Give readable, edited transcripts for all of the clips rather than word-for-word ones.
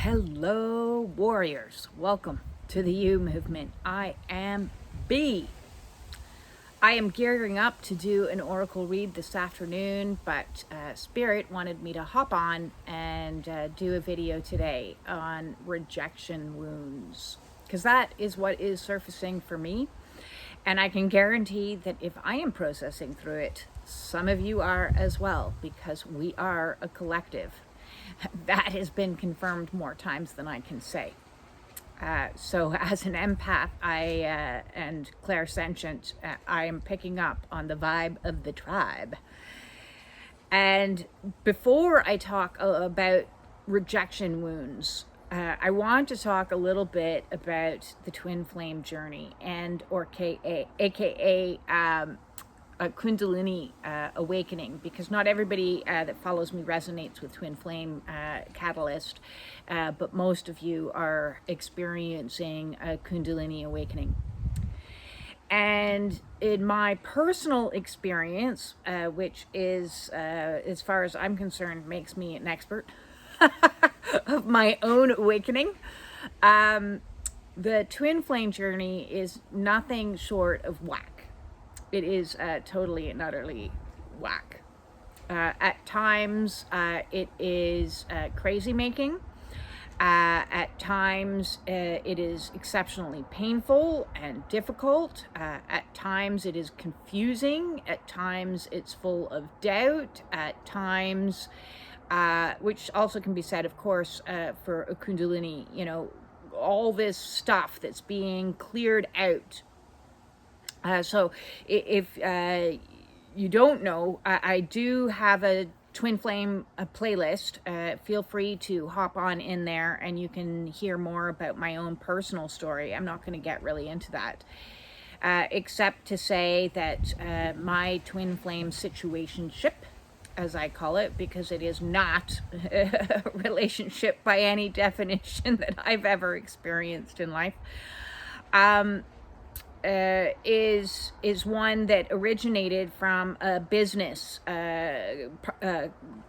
Hello, warriors. Welcome to the U Movement. I am B. I am gearing up to do an oracle read this afternoon, but Spirit wanted me to hop on and do a video today on rejection wounds, because that is what is surfacing for me. And I can guarantee that if I am processing through it, some of you are as well, because we are a collective. That has been confirmed more times than I can say. So as an empath and clairsentient, I am picking up on the vibe of the tribe. And before I talk about rejection wounds, I want to talk a little bit about the twin flame journey aka a Kundalini awakening, because not everybody that follows me resonates with twin flame catalyst, but most of you are experiencing a Kundalini awakening. And in my personal experience, which is, as far as I'm concerned, makes me an expert of my own awakening, the twin flame journey is nothing short of whack. It is totally and utterly whack. At times, it is crazy making. At times, it is exceptionally painful and difficult. At times, it is confusing. At times, it's full of doubt. At times, which also can be said, of course, for a Kundalini, all this stuff that's being cleared out. So if you don't know, I do have a twin flame playlist. Feel free to hop on in there and you can hear more about my own personal story. I'm not going to get really into that, except to say that my twin flame situationship, as I call it, because it is not a relationship by any definition that I've ever experienced in life, is one that originated from a business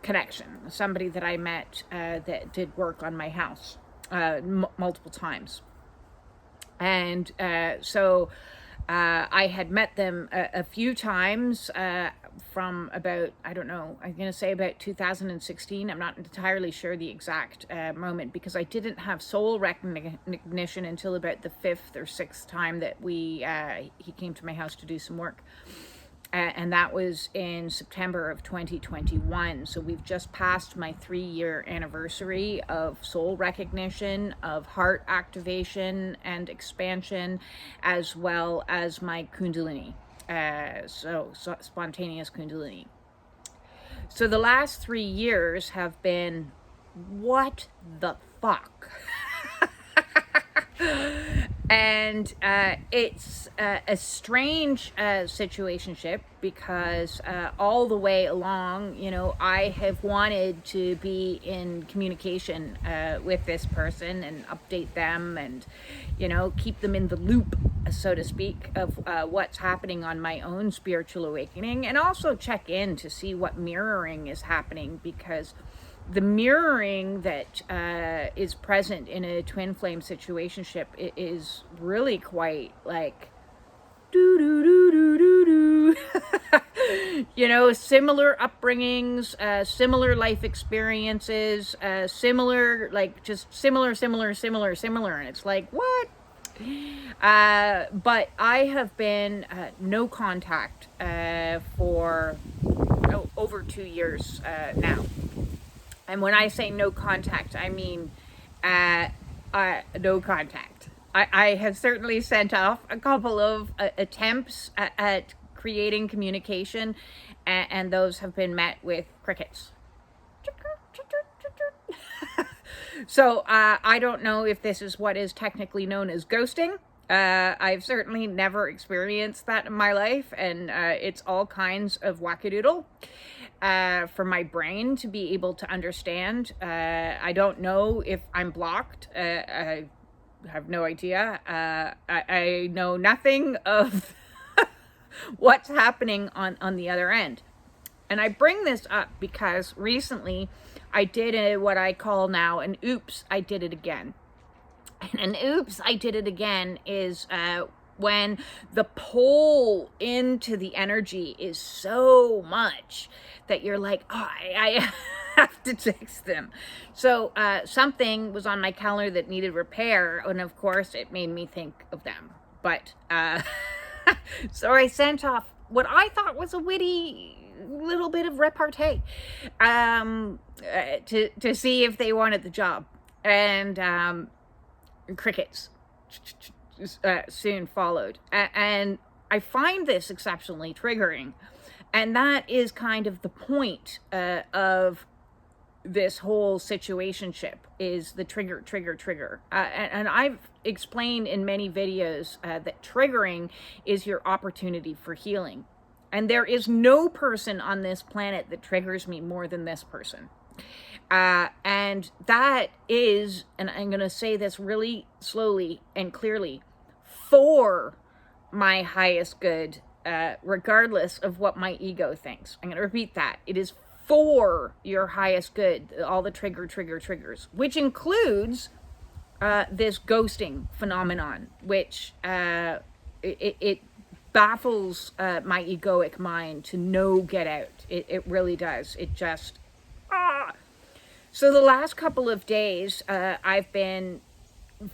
connection. Somebody that I met that did work on my house multiple times. And so I had met them a few times from about, I don't know, I'm going to say about 2016. I'm not entirely sure the exact moment, because I didn't have soul recognition until about the 5th or 6th time that he came to my house to do some work. And that was in September of 2021. So we've just passed my 3-year anniversary of soul recognition, of heart activation and expansion, as well as my Kundalini. So spontaneous Kundalini. So the last 3 years have been, what the fuck? And it's a strange situationship, because all the way along, I have wanted to be in communication with this person and update them and, keep them in the loop, so to speak, of what's happening on my own spiritual awakening, and also check in to see what mirroring is happening, because the mirroring that is present in a twin flame situationship is really quite like similar upbringings, similar life experiences, similar, and it's like, what? But I have been no contact for over 2 years now. And when I say no contact, I mean no contact. I have certainly sent off a couple of attempts at creating communication, and those have been met with crickets. So I don't know if this is what is technically known as ghosting. I've certainly never experienced that in my life, and it's all kinds of wackadoodle for my brain to be able to understand. I don't know if I'm blocked. I have no idea. I know nothing of what's happening on the other end. And I bring this up because recently I did what I call now an oops, I did it again. And an oops, I did it again is when the pull into the energy is so much that you're like, oh, I have to text them. So something was on my calendar that needed repair, and of course it made me think of them. But so I sent off what I thought was a witty little bit of repartee to see if they wanted the job. And crickets soon followed. And I find this exceptionally triggering. And that is kind of the point of this whole situationship, is the trigger. And I've explained in many videos that triggering is your opportunity for healing. And there is no person on this planet that triggers me more than this person. And that is, and I'm going to say this really slowly and clearly, for my highest good, regardless of what my ego thinks. I'm going to repeat that. It is for your highest good, all the triggers, which includes this ghosting phenomenon, which it baffles my egoic mind to no get out. It really does. It just... So the last couple of days, I've been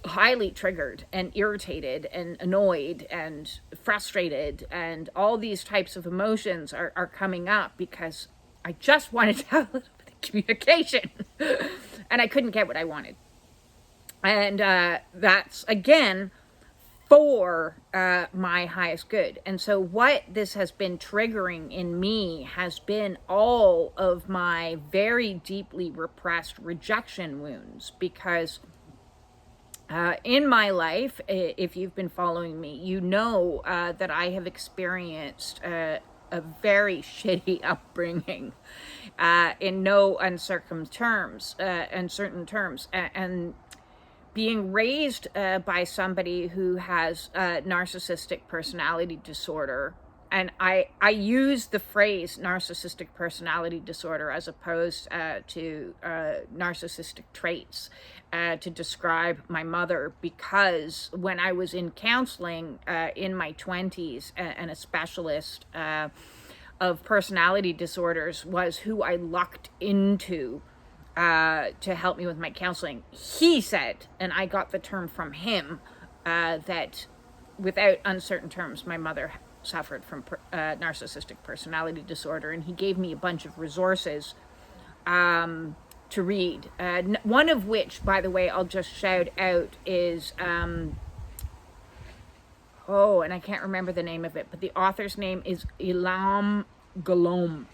highly triggered and irritated and annoyed and frustrated, and all these types of emotions are coming up because I just wanted to have a little bit of communication and I couldn't get what I wanted. And that's, again, for my highest good. And so what this has been triggering in me has been all of my very deeply repressed rejection wounds, because in my life, if you've been following me, you know that I have experienced a very shitty upbringing in no uncertain terms, and being raised by somebody who has narcissistic personality disorder. And I use the phrase narcissistic personality disorder as opposed to narcissistic traits to describe my mother, because when I was in counseling in my 20s, and a specialist of personality disorders was who I lucked into to help me with my counseling. He said, and I got the term from him, that without uncertain terms, my mother suffered from narcissistic personality disorder, and he gave me a bunch of resources to read. One of which, by the way, I'll just shout out is, and I can't remember the name of it, but the author's name is Ilan Golom,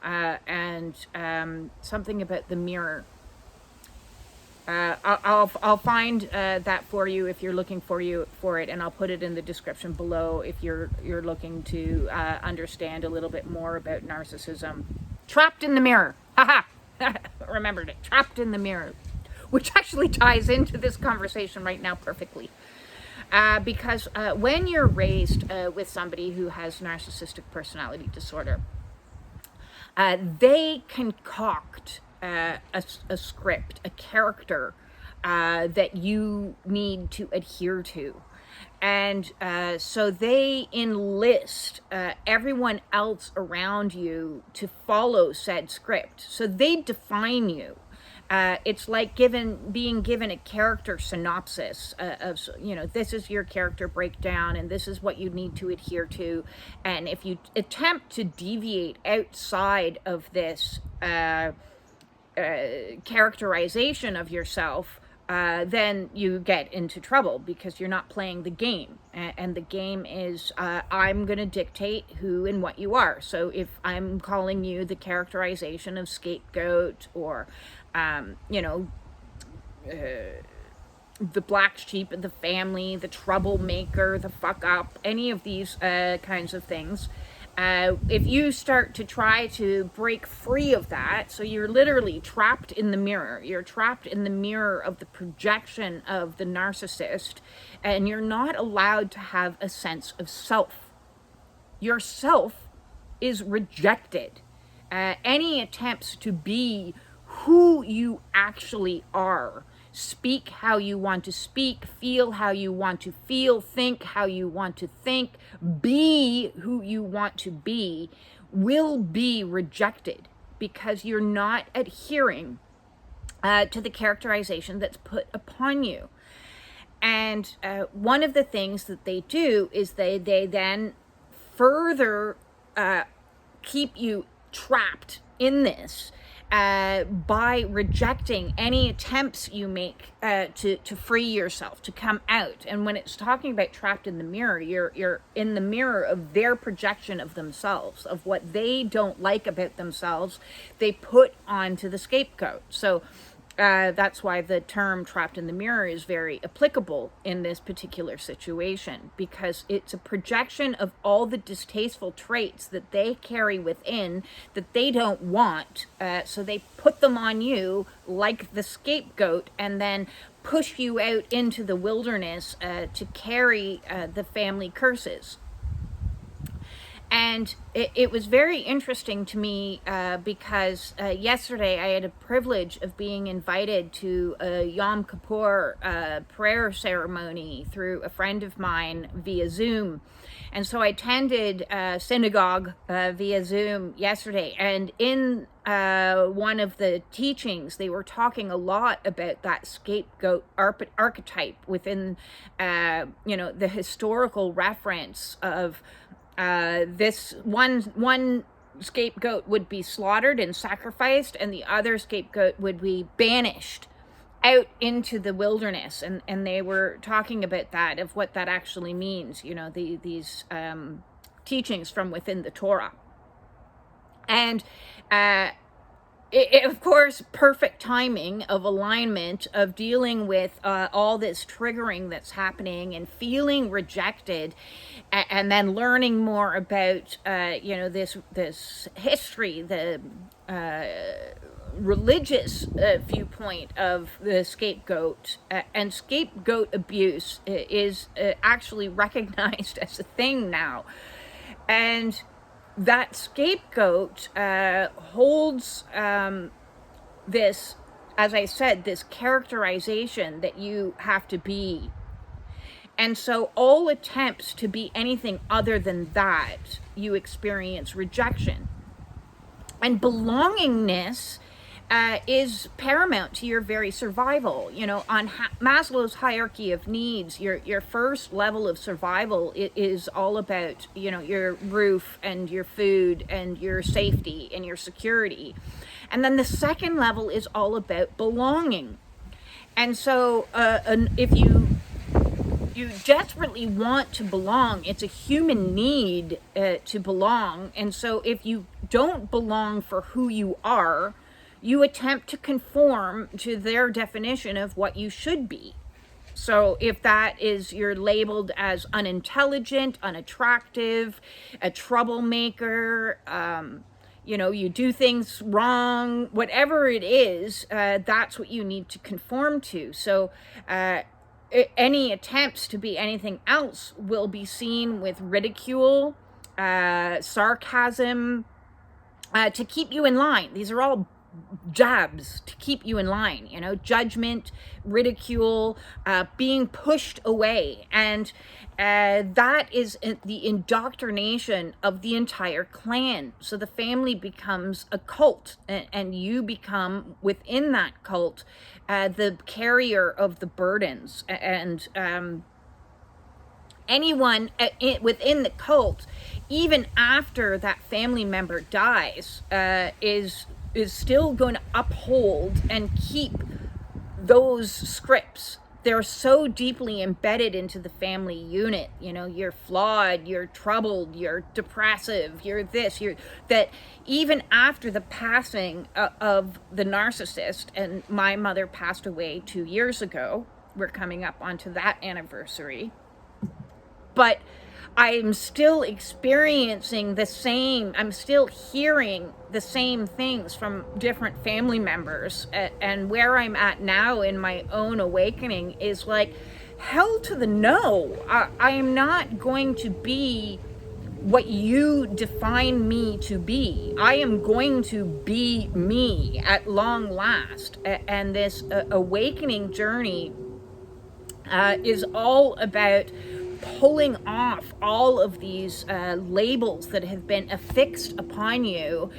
and something about the mirror. I'll find that for you if you're looking for it, and I'll put it in the description below if you're looking to understand a little bit more about narcissism. Trapped in the mirror. Haha. Remembered it. Trapped in the mirror, which actually ties into this conversation right now perfectly. Because when you're raised with somebody who has narcissistic personality disorder, they concoct a script, a character that you need to adhere to. And so they enlist everyone else around you to follow said script. So they define you. It's like being given a character synopsis of, this is your character breakdown, and this is what you need to adhere to. And if you attempt to deviate outside of this characterization of yourself, then you get into trouble because you're not playing the game. And the game is, I'm going to dictate who and what you are. So if I'm calling you the characterization of scapegoat, or the black sheep of the family, the troublemaker, the fuck up, any of these kinds of things, if you start to try to break free of that, so you're literally trapped in the mirror. You're trapped in the mirror of the projection of the narcissist, and you're not allowed to have a sense of self. Your self is rejected. any attempts to be who you actually are, speak how you want to speak, feel how you want to feel, think how you want to think, be who you want to be, will be rejected because you're not adhering to the characterization that's put upon you. And one of the things that they do is they then further keep you trapped in this by rejecting any attempts you make to free yourself, to come out. And when it's talking about trapped in the mirror, you're in the mirror of their projection of themselves, of what they don't like about themselves, they put onto the scapegoat. So that's why the term trapped in the mirror is very applicable in this particular situation, because it's a projection of all the distasteful traits that they carry within that they don't want. So they put them on you like the scapegoat and then push you out into the wilderness to carry the family curses. And it was very interesting to me because yesterday I had a privilege of being invited to a Yom Kippur prayer ceremony through a friend of mine via Zoom. And so I attended synagogue via Zoom yesterday. And in one of the teachings, they were talking a lot about that scapegoat archetype within, the historical reference of this one scapegoat would be slaughtered and sacrificed, and the other scapegoat would be banished out into the wilderness. And they were talking about that, of what that actually means, these teachings from within the Torah. And of course, perfect timing of alignment of dealing with all this triggering that's happening and feeling rejected, and then learning more about this history, the religious viewpoint of the scapegoat, and scapegoat abuse is actually recognized as a thing now. And that scapegoat holds this, as I said, this characterization that you have to be. And so all attempts to be anything other than that, you experience rejection. And belongingness is paramount to your very survival. On Maslow's hierarchy of needs, your first level of survival is all about, your roof and your food and your safety and your security. And then the second level is all about belonging. And so if you desperately want to belong, it's a human need to belong. And so if you don't belong for who you are, you attempt to conform to their definition of what you should be. So if that is, you're labeled as unintelligent, unattractive, a troublemaker, you do things wrong, whatever it is, that's what you need to conform to. So any attempts to be anything else will be seen with ridicule, sarcasm, to keep you in line. These are all jabs to keep you in line, judgment, ridicule, being pushed away. And that is the indoctrination of the entire clan. So the family becomes a cult, and you become, within that cult, the carrier of the burdens. And anyone within the cult, even after that family member dies, is still going to uphold and keep those scripts. They're so deeply embedded into the family unit. You're flawed, you're troubled, you're depressive, you're this, that even after the passing of the narcissist, and my mother passed away 2 years ago, we're coming up onto that anniversary, but I'm still experiencing the same, I'm still hearing the same things from different family members. And where I'm at now in my own awakening is like, hell to the no. I am not going to be what you define me to be. I am going to be me at long last. And this awakening journey is all about pulling off all of these labels that have been affixed upon you,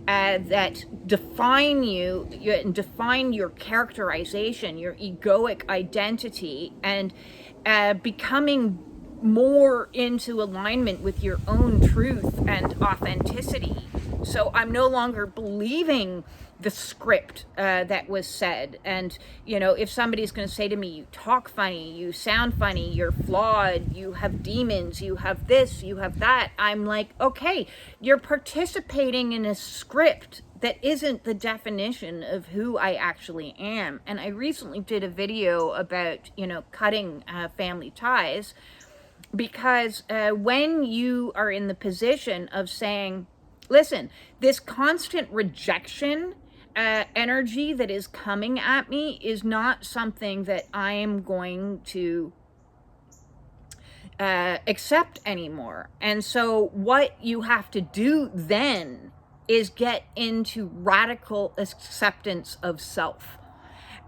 that define you and define your characterization, your egoic identity, and becoming more into alignment with your own truth and authenticity. So I'm no longer believing the script that was said. And, if somebody's going to say to me, you talk funny, you sound funny, you're flawed, you have demons, you have this, you have that, I'm like, okay, you're participating in a script that isn't the definition of who I actually am. And I recently did a video about, cutting family ties, because when you are in the position of saying, listen, this constant rejection energy that is coming at me is not something that I am going to accept anymore. And so what you have to do then is get into radical acceptance of self.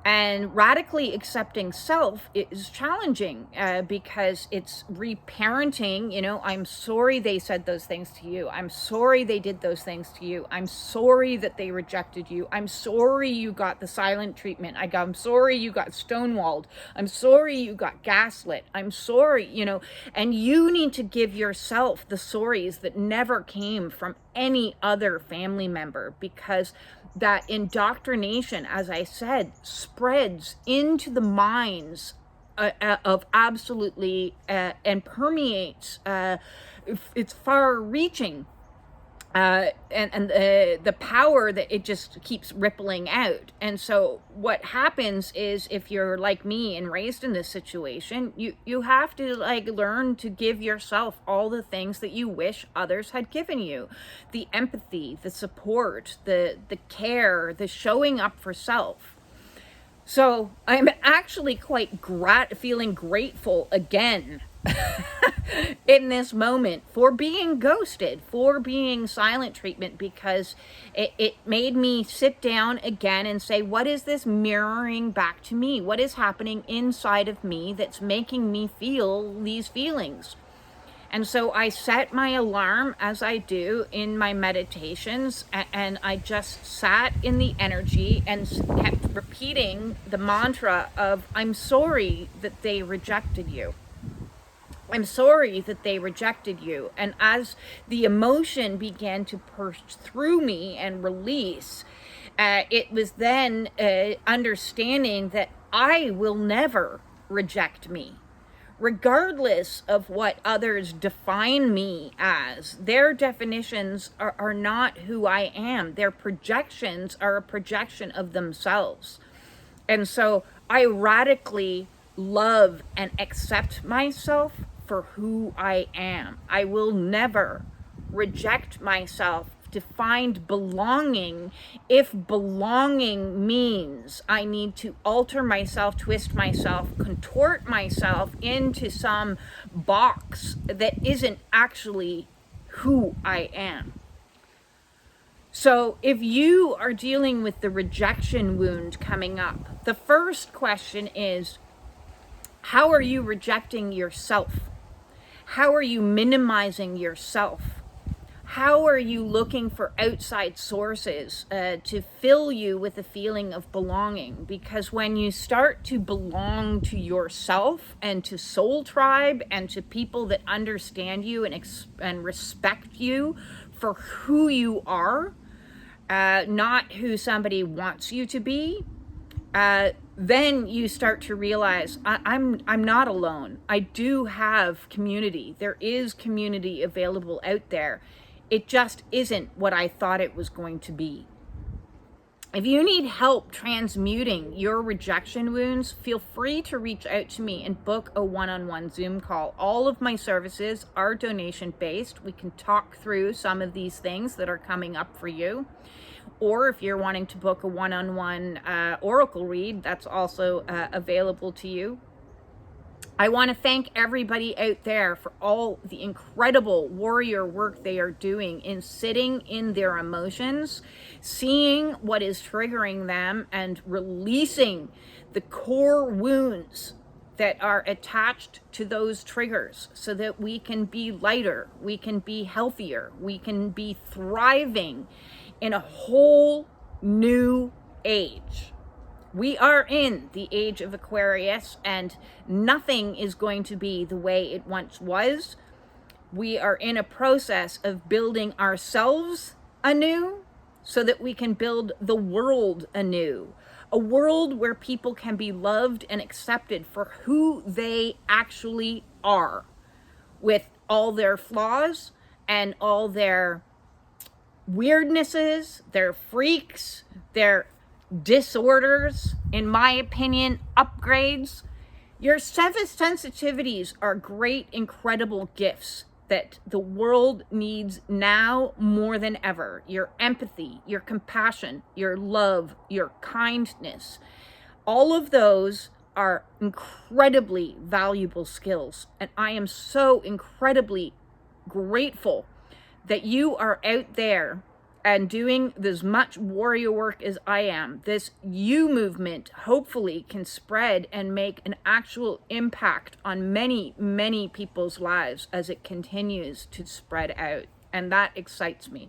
And radically accepting self is challenging because it's reparenting. I'm sorry they said those things to you. I'm sorry they did those things to you. I'm sorry that they rejected you. I'm sorry you got the silent treatment. I'm sorry you got stonewalled. I'm sorry you got gaslit. I'm sorry, and you need to give yourself the sorries that never came from any other family member, because that indoctrination, as I said, spreads into the minds of absolutely and permeates. It's far-reaching, and the power that it just keeps rippling out. And so what happens is, if you're like me and raised in this situation, you have to learn to give yourself all the things that you wish others had given you: the empathy, the support, the care, the showing up for self. So I'm actually quite feeling grateful again in this moment for being ghosted, for being silent treatment, because it made me sit down again and say, what is this mirroring back to me? What is happening inside of me that's making me feel these feelings? And so I set my alarm, as I do in my meditations, and I just sat in the energy and kept repeating the mantra of, I'm sorry that they rejected you. I'm sorry that they rejected you. And as the emotion began to push through me and release, it was then understanding that I will never reject me. Regardless of what others define me as, their definitions are not who I am. Their projections are a projection of themselves. And so I radically love and accept myself for who I am. I will never reject myself to find belonging, if belonging means I need to alter myself, twist myself, contort myself into some box that isn't actually who I am. So if you are dealing with the rejection wound coming up, the first question is, how are you rejecting yourself? How are you minimizing yourself? How are you looking for outside sources to fill you with a feeling of belonging? Because when you start to belong to yourself and to Soul Tribe and to people that understand you and respect you for who you are, not who somebody wants you to be, then you start to realize I'm not alone. I do have community. There is community available out there. It just isn't what I thought it was going to be. If you need help transmuting your rejection wounds, feel free to reach out to me and book a one-on-one Zoom call. All of my services are donation-based. We can talk through some of these things that are coming up for you. Or if you're wanting to book a one-on-one oracle read, that's also available to you. I want to thank everybody out there for all the incredible warrior work they are doing in sitting in their emotions, seeing what is triggering them, and releasing the core wounds that are attached to those triggers so that we can be lighter, we can be healthier, we can be thriving in a whole new age. We are in the age of Aquarius, and nothing is going to be the way it once was. We are in a process of building ourselves anew so that we can build the world anew. A world where people can be loved and accepted for who they actually are, with all their flaws and all their weirdnesses, their freaks, their disorders, in my opinion, upgrades. Your 7 sensitivities are great, incredible gifts that the world needs now more than ever. Your empathy, your compassion, your love, your kindness, all of those are incredibly valuable skills. And I am so incredibly grateful that you are out there and doing as much warrior work as I am. This you movement hopefully can spread and make an actual impact on many, many people's lives as it continues to spread out. And that excites me.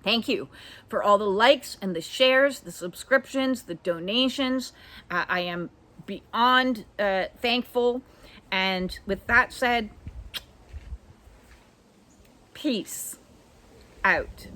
Thank you for all the likes and the shares, the subscriptions, the donations. I am beyond thankful. And with that said, peace out.